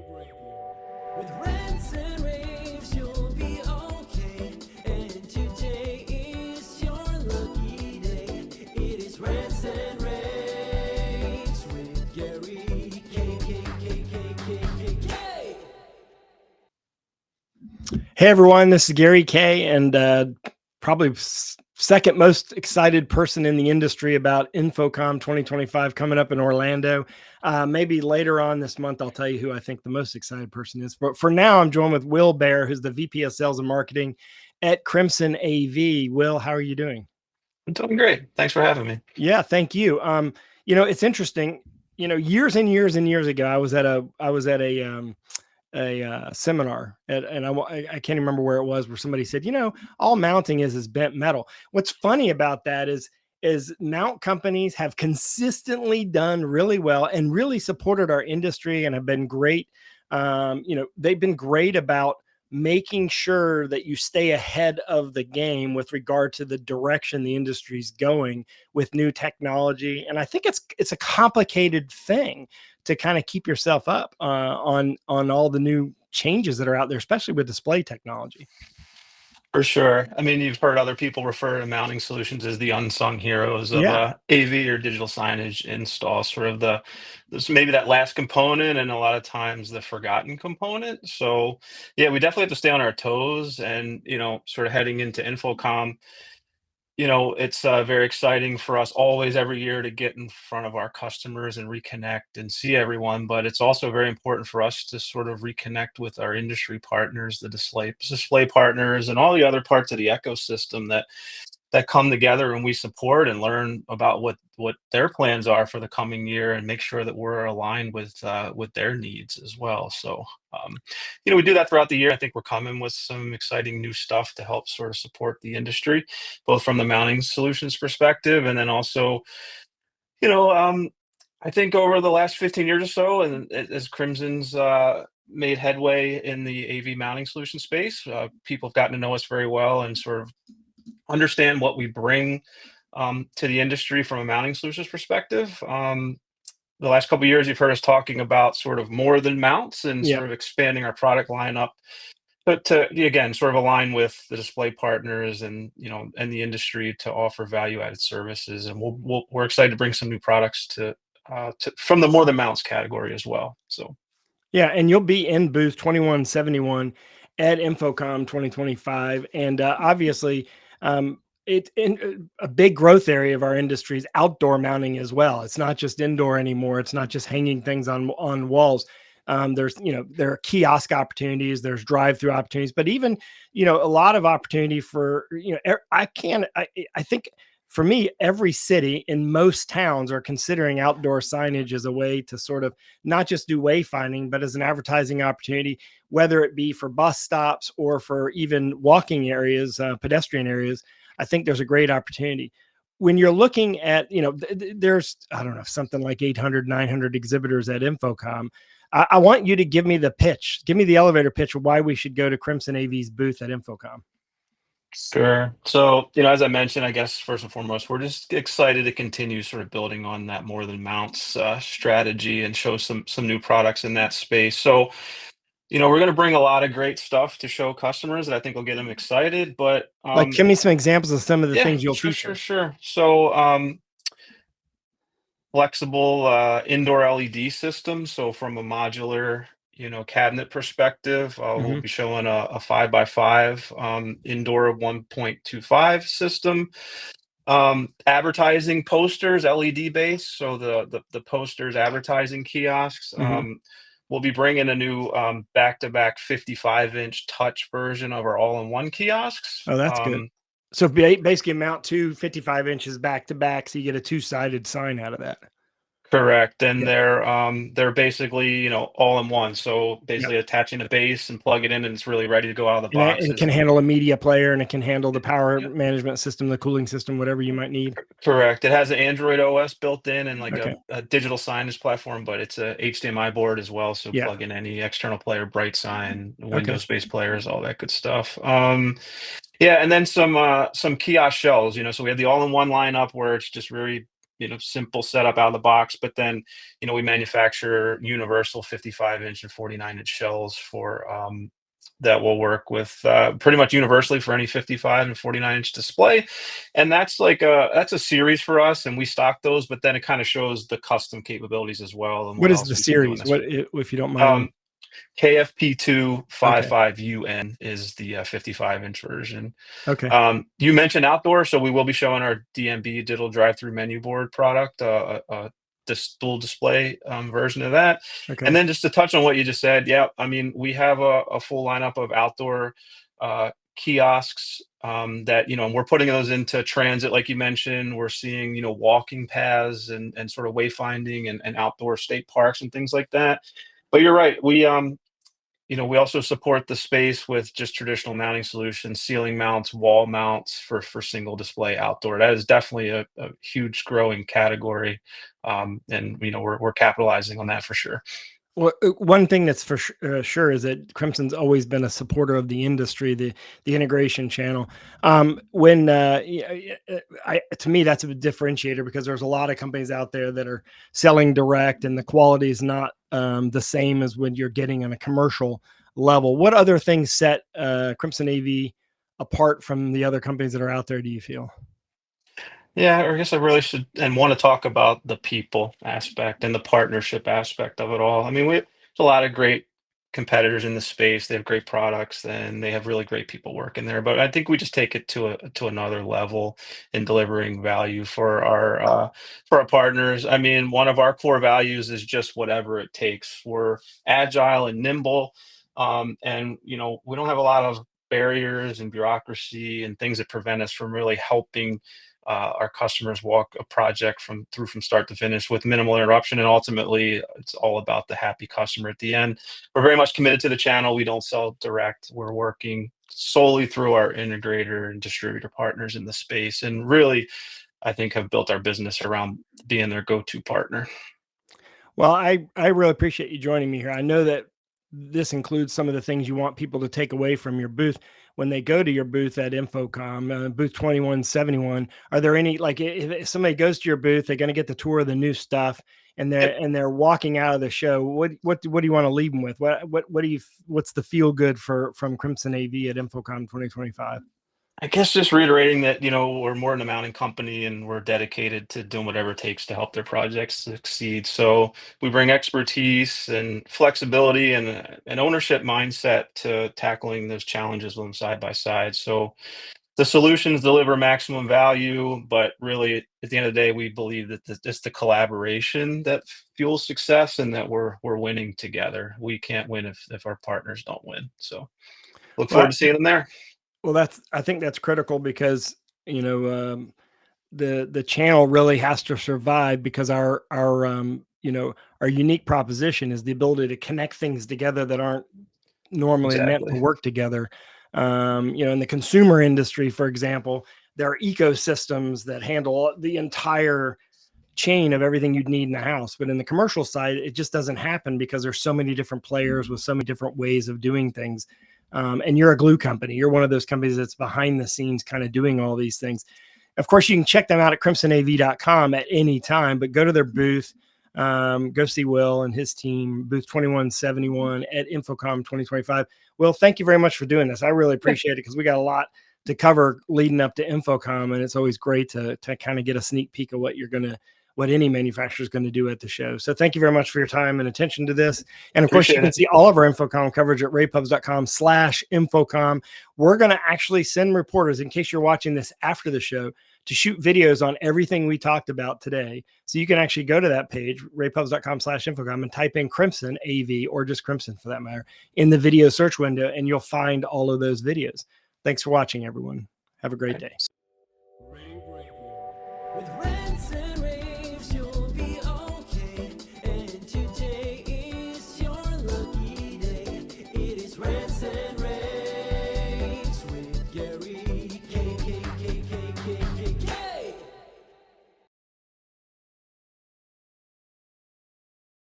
With rants and raves, you'll be okay. And today is your lucky day. It is rants and raves with Gary K. Hey everyone, this is Gary K, and probably second most excited person in the industry about InfoComm 2025 coming up in Orlando. Maybe later on this month, I'll tell you who I think the most excited person is. But for now, I'm joined with Will Bear, who's the VP of Sales and Marketing at Crimson AV. Will, how are you doing? I'm doing great. Thanks for having me. Yeah, thank you. It's interesting. Years and years and years ago, I was at a seminar and I can't remember where it was, where somebody said, all mounting is bent metal. What's funny about that is mount companies have consistently done really well and really supported our industry and have been great. They've been great about making sure that you stay ahead of the game with regard to the direction the industry's going with new technology. And I think it's a complicated thing to kind of keep yourself up on all the new changes that are out there, especially with display technology. For sure. I mean, you've heard other people refer to mounting solutions as the unsung heroes of Yeah. AV or digital signage install, sort of this maybe that last component, and a lot of times the forgotten component. So yeah, we definitely have to stay on our toes, and sort of heading into InfoComm. It's very exciting for us always every year to get in front of our customers and reconnect and see everyone. But it's also very important for us to sort of reconnect with our industry partners, the display partners, and all the other parts of the ecosystem that come together and we support and learn about what their plans are for the coming year, and make sure that we're aligned with their needs as well. So we do that throughout the year. I think we're coming with some exciting new stuff to help sort of support the industry, both from the mounting solutions perspective, and then also you know I think over the last 15 years or so, and as Crimson's made headway in the AV mounting solution space, people have gotten to know us very well and sort of understand what we bring to the industry from a mounting solutions perspective. The last couple of years, you've heard us talking about sort of more than mounts and Yeah. sort of expanding our product lineup, but to again sort of align with the display partners and and the industry to offer value-added services. And we're excited to bring some new products from the more than mounts category as well. So. Yeah. And you'll be in booth 2171 at InfoComm 2025. And obviously, a big growth area of our industry is outdoor mounting as well. It's not just indoor anymore. It's not just hanging things on walls. There are kiosk opportunities, there's drive-through opportunities, but even, a lot of opportunity for, I think for me, every city in most towns are considering outdoor signage as a way to sort of not just do wayfinding, but as an advertising opportunity, whether it be for bus stops or for even walking areas, pedestrian areas. I think there's a great opportunity. When you're looking at, there's, I don't know, something like 800, 900 exhibitors at InfoComm. I want you to give me the pitch, give me the elevator pitch of why we should go to Crimson AV's booth at InfoComm. Sure. So, as I mentioned, I guess first and foremost, we're just excited to continue sort of building on that more than mounts strategy and show some new products in that space. So, we're going to bring a lot of great stuff to show customers that I think will get them excited. But Like, give me some examples of some of the yeah, things you'll sure, feature. sure. So, flexible indoor LED system. So from a modular, cabinet perspective, we'll Mhm. be showing a 5x5 indoor 1.25 system. Advertising posters, LED based. So the posters, advertising kiosks. Mhm. We'll be bringing a new back-to-back 55-inch touch version of our all-in-one kiosks. Oh, that's good. So basically mount two 55 inches back to back, so you get a two-sided sign out of that. Correct, and Yeah. they're basically, all in one. So Yeah. basically attaching a base and plug it in, and it's really ready to go out of the And it boxes. can And handle a media player, and it can handle the power yep, management system, the cooling system, whatever you might need. correct. It has an Android OS built in and like Okay. a digital signage platform, but it's a HDMI board as well. So Yeah. plug in any external player, bright sign, Okay. Windows-based players, all that good stuff. Yeah, and then some kiosk shells. So we have the all-in-one lineup where it's just really simple setup out of the box. But then, we manufacture universal 55-inch and 49-inch shells for that will work with pretty much universally for any 55 and 49-inch display. And that's a series for us, and we stock those. But then it kind of shows the custom capabilities as well, and What what is else the we can do in series? this. What, if you don't mind? Um, Okay. KFP255UN is the 55-inch version. Okay. You mentioned outdoor, so we will be showing our DMB digital drive-through menu board product, this dual display version of that. And Okay. then just to touch on what you just said, yeah, I mean, we have a full lineup of outdoor kiosks that, and we're putting those into transit, like you mentioned. We're seeing, walking paths and sort of wayfinding and outdoor state parks and things like that. But you're right. We also support the space with just traditional mounting solutions, ceiling mounts, wall mounts for single display outdoor. That is definitely a huge growing category, and we're capitalizing on that for sure. Well, one thing that's for sure is that Crimson's always been a supporter of the industry, the integration channel. When to me, that's a differentiator, because there's a lot of companies out there that are selling direct, and the quality is not the same as when you're getting on a commercial level. What other things set Crimson AV apart from the other companies that are out there, do you feel? Yeah, I guess I really should and want to talk about the people aspect and the partnership aspect of it all. I mean, there's a lot of great competitors in the space. They have great products and they have really great people working there. But I think we just take it to another level in delivering value for our partners. I mean, one of our core values is just whatever it takes. We're agile and nimble, and we don't have a lot of barriers and bureaucracy and things that prevent us from really helping our customers walk a project from start to finish with minimal interruption. And ultimately, it's all about the happy customer at the end. We're very much committed to the channel. We don't sell direct. We're working solely through our integrator and distributor partners in the space, and really, I think, have built our business around being their go-to partner. Well, I really appreciate you joining me here. I know that this includes some of the things you want people to take away from your booth when they go to your booth at InfoComm, booth 2171. Are there any, like, if somebody goes to your booth, they're going to get the tour of the new stuff, and Yep. they're walking out of the show? What do you want to leave them with? What's the feel good from Crimson AV at InfoComm 2025? I guess just reiterating that, we're more than a mounting company, and we're dedicated to doing whatever it takes to help their projects succeed. So we bring expertise and flexibility and an ownership mindset to tackling those challenges with them side by side. So the solutions deliver maximum value, but really at the end of the day, we believe that it's the collaboration that fuels success, and that we're winning together. We can't win if our partners don't win. So look Well, forward to seeing them there. I think that's critical, because you know the channel really has to survive, because our unique proposition is the ability to connect things together that aren't normally meant to Exactly. work together. In the consumer industry, for example, there are ecosystems that handle the entire chain of everything you'd need in the house. But in the commercial side, it just doesn't happen, because there's so many different players with so many different ways of doing things. And you're a glue company. You're one of those companies that's behind the scenes kind of doing all these things. Of course, you can check them out at crimsonav.com at any time, but go to their booth, go see Will and his team, booth 2171 at InfoComm 2025. Will, thank you very much for doing this. I really appreciate it, because we got a lot to cover leading up to InfoComm, and it's always great to kind of get a sneak peek of what any manufacturer is going to do at the show. So thank you very much for your time and attention to this. And of course, you Appreciate can it. see all of our InfoComm coverage at ravepubs.com/InfoComm. We're going to actually send reporters, in case you're watching this after the show, to shoot videos on everything we talked about today. So you can actually go to that page, ravepubs.com/InfoComm, and type in Crimson AV, or just Crimson for that matter, in the video search window, and you'll find all of those videos. Thanks for watching, everyone. Have a great day. Rave Radio. With rants and raves, you'll be okay. And today is your lucky day. It is rants and